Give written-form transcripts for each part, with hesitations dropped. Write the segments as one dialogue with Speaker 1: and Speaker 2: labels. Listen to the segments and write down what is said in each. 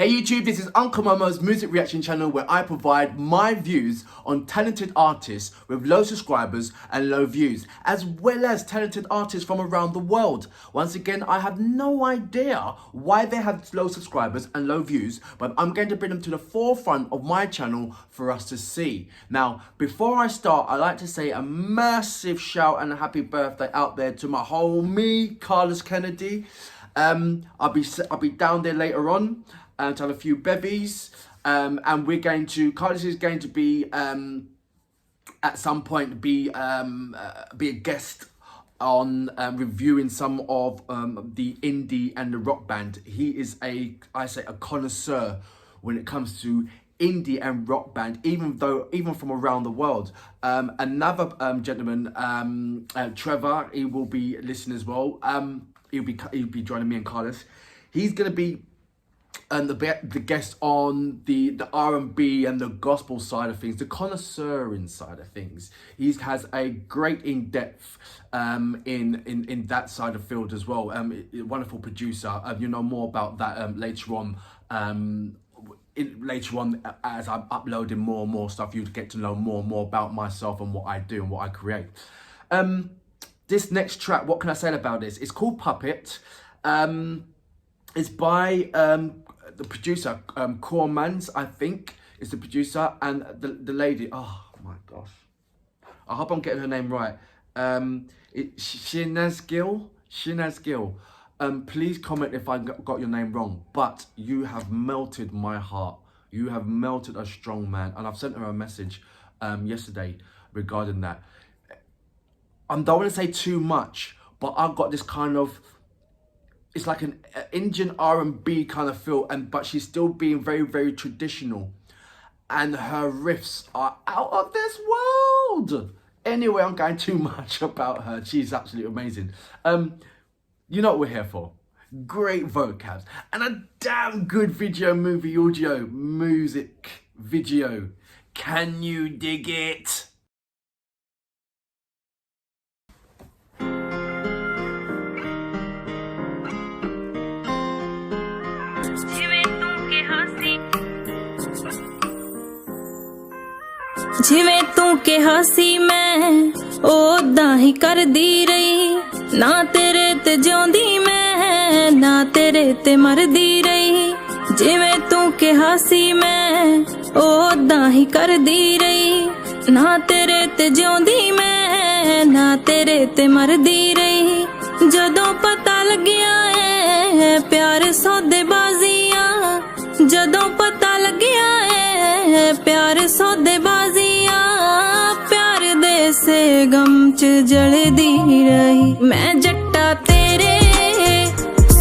Speaker 1: Hey YouTube, this is Uncle Momo's music reaction channel where I provide my views on talented artists with low subscribers and low views, as well as talented artists from around the world. Once again, I have no idea why they have low subscribers and low views, but I'm going to bring them to the forefront of my channel for us to see. Now, before I start, I'd like to say a massive shout and a happy birthday out there to my homie, Carlos Kennedy. I'll be down there later on to have a few bevies, and we're going to, Carlos is going to be at some point be a guest on reviewing some of the indie and the rock band. He is a connoisseur when it comes to indie and rock band, even from around the world. Another gentleman, Trevor, he will be listening as well. He'll be joining me and Carlos. He's gonna be the guest on the R&B and the gospel side of things, the connoisseuring side of things. He has a great in-depth in that side of the field as well. Wonderful producer. You know more about that later on. Later on, as I'm uploading more and more stuff, you get to know more and more about myself and what I do and what I create. This next track, what can I say about this? It's called Puppet. It's by the producer, Kaur Mannz, I think, is the producer, and the lady, oh my gosh, I hope I'm getting her name right. It's Gill. Please comment if I got your name wrong, but you have melted my heart. You have melted a strong man, and I've sent her a message yesterday regarding that. I don't want to say too much, but I've got this kind of, it's like an Indian R&B kind of feel, but she's still being very, very traditional. And her riffs are out of this world. Anyway, I'm going too much about her. She's absolutely amazing. You know what we're here for. Great vocabs. And a damn good video, movie, audio, music, video. Can you dig it?
Speaker 2: ਜਿਵੇਂ ਤੂੰ ਕਿਹਾ ਸੀ ਮੈਂ ਉਦਾਂ ਹੀ ਕਰਦੀ ਰਹੀ ਨਾ ਤੇਰੇ ਤੇ ਜਿਉਂਦੀ ਮੈਂ ਨਾ ਤੇਰੇ ਤੇ ਮਰਦੀ ਰਹੀ ਜਿਵੇਂ ਤੂੰ ਕਿਹਾ ਸੀ ਮੈਂ ਉਦਾਂ ਹੀ ਕਰਦੀ ਰਹੀ ਨਾ ਤੇਰੇ ਤੇ ਜਿਉਂਦੀ ਮੈਂ ਨਾ ਤੇਰੇ ਤੇ ਮਰਦੀ ਰਹੀ ਜਦੋਂ ਪਤਾ ਲੱਗਿਆ ਏ ਪਿਆਰ ਸੌਦੇਬਾਜ਼ੀਆਂ ਜਦੋਂ ਪਤਾ ਲੱਗਿਆ ਏ ਪਿਆਰ ਸੌਦੇਬਾਜ਼ੀਆਂ प्यार दे से गम च जलदी रही मैं जट्टा तेरे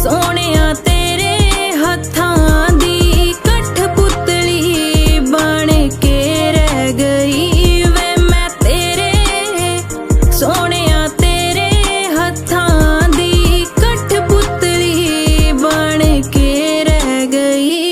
Speaker 2: सोनिया तेरे हत्थां दी कठपुतली बन के रह गई वे मैं तेरे सोनिया तेरे हत्थां दी कठपुतली बन के रह गई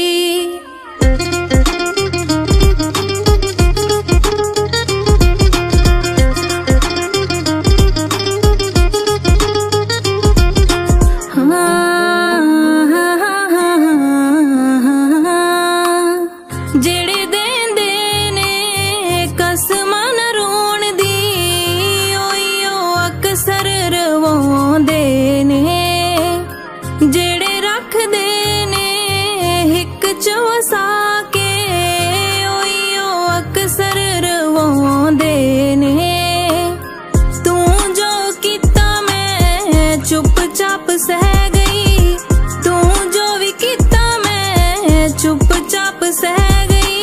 Speaker 2: सह गई तू जो भी किता मैं चुपचाप सह गई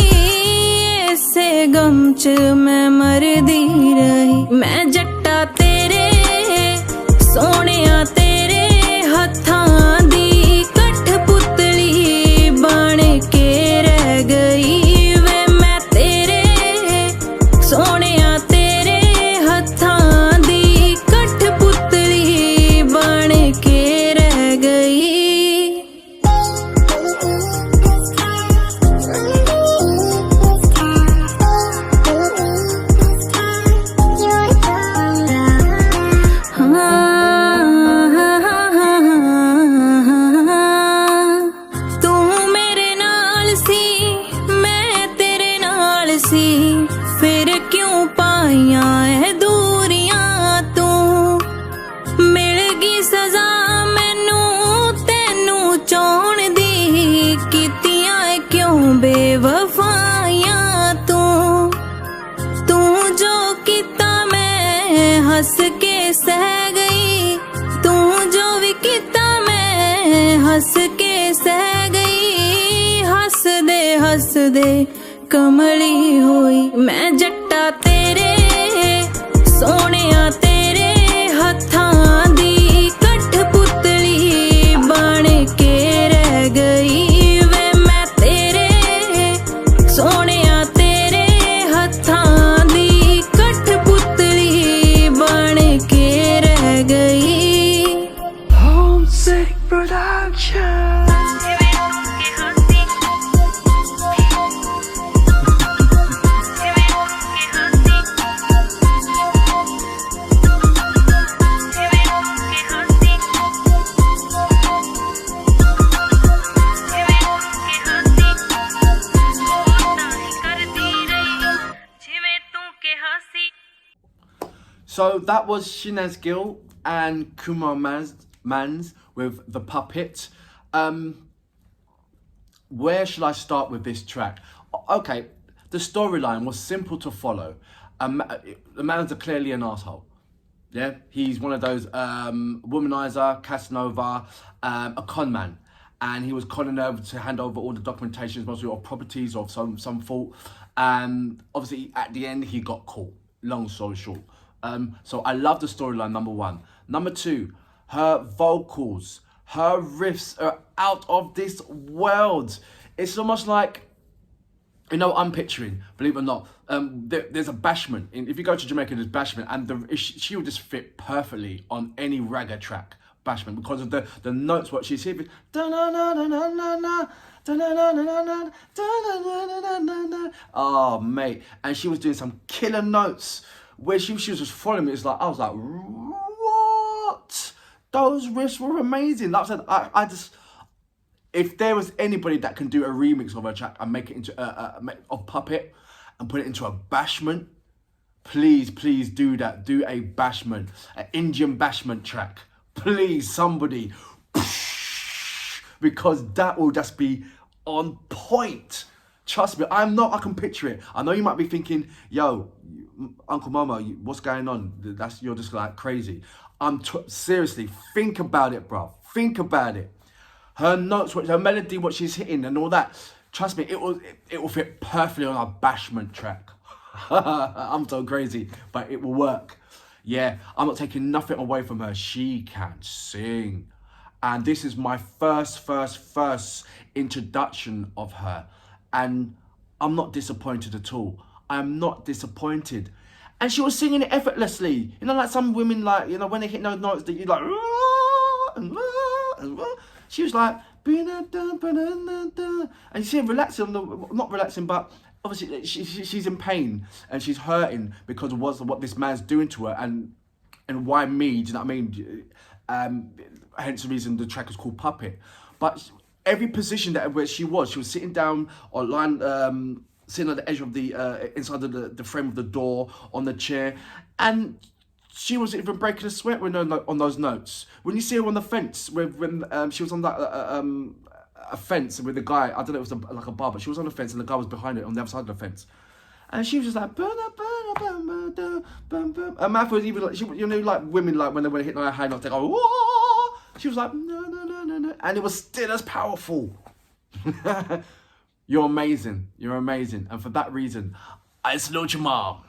Speaker 2: ऐसे गम च मैं मरदी रही मैं जट्टा तेरे सोनिया तेरे हत्थां दी कठपुतली बन के रह गई वे मैं तेरे सोनिया तेरे हत्थां दी कठपुतली बन के फिर क्यों पाइया है दूरियां तू मिल गई सजा मैनू तेनू चाहण दी कीतियां क्यों बेवफाइयां तू तू जो किता मैं हंस के सह गई तू जो भी किता मैं हंस के सह गई हंस दे कमली होई मैं जट्टा तेरे सोहणिया तेरे हत्थां दी कठपुतली बन के रह गई वे मैं तेरे सोहणिया तेरे हत्थां दी कठपुतली बन के रह गई
Speaker 1: Homesick Production. So that was Shinaz Gill and Kumar Manzz with The Puppet. Where should I start with this track? Okay, the storyline was simple to follow. The man's clearly an asshole. Yeah, he's one of those womanizer, Casanova, a con man. And he was conning her to hand over all the documentations, mostly of properties of some fault. And obviously at the end, he got caught, long story short. So I love the storyline, number one. Number two, her vocals, her riffs are out of this world. It's almost like, you know, I'm picturing, believe it or not, there's a bashment. If you go to Jamaica, there's bashment, and she would just fit perfectly on any ragga track, bashment, because of the notes, what she's hitting. Oh, mate. And she was doing some killer notes where she was just following me. It's like, I was like, what? Those riffs were amazing. Like I said, I just, if there was anybody that can do a remix of a track and make it into a Puppet and put it into a bashment, please do that. Do a bashment, an Indian bashment track. Please, somebody. Because that will just be on point. Trust me, I can picture it. I know you might be thinking, yo, Uncle Mama, what's going on? You're just like crazy. Seriously, think about it, bro. Think about it. Her notes, her melody, what she's hitting and all that. Trust me, it will fit perfectly on a bashment track. I'm so crazy, but it will work. Yeah, I'm not taking nothing away from her. She can sing. And this is my first introduction of her. And I'm not disappointed at all. I'm not disappointed. And she was singing it effortlessly. You know, like some women, like, you know, when they hit those notes that you like, she was like, and you see her relaxing, not relaxing, but obviously she's in pain and she's hurting because of what this man's doing to her, and why me, do you know what I mean? Hence the reason the track is called Puppet. But every position where she was sitting down or lying, sitting at the edge of the, inside of the frame of the door, on the chair, and she was even breaking a sweat on those notes. When you see her on the fence, when she was on that a fence with the guy, I don't know, it was like a bar, but she was on the fence and the guy was behind it on the other side of the fence. And she was just like, her mouth was even like, you know, like women, like when they hit their high notes, they go, whoa! She was like, no, and it was still as powerful. You're amazing. You're amazing. And for that reason, I salute your mom.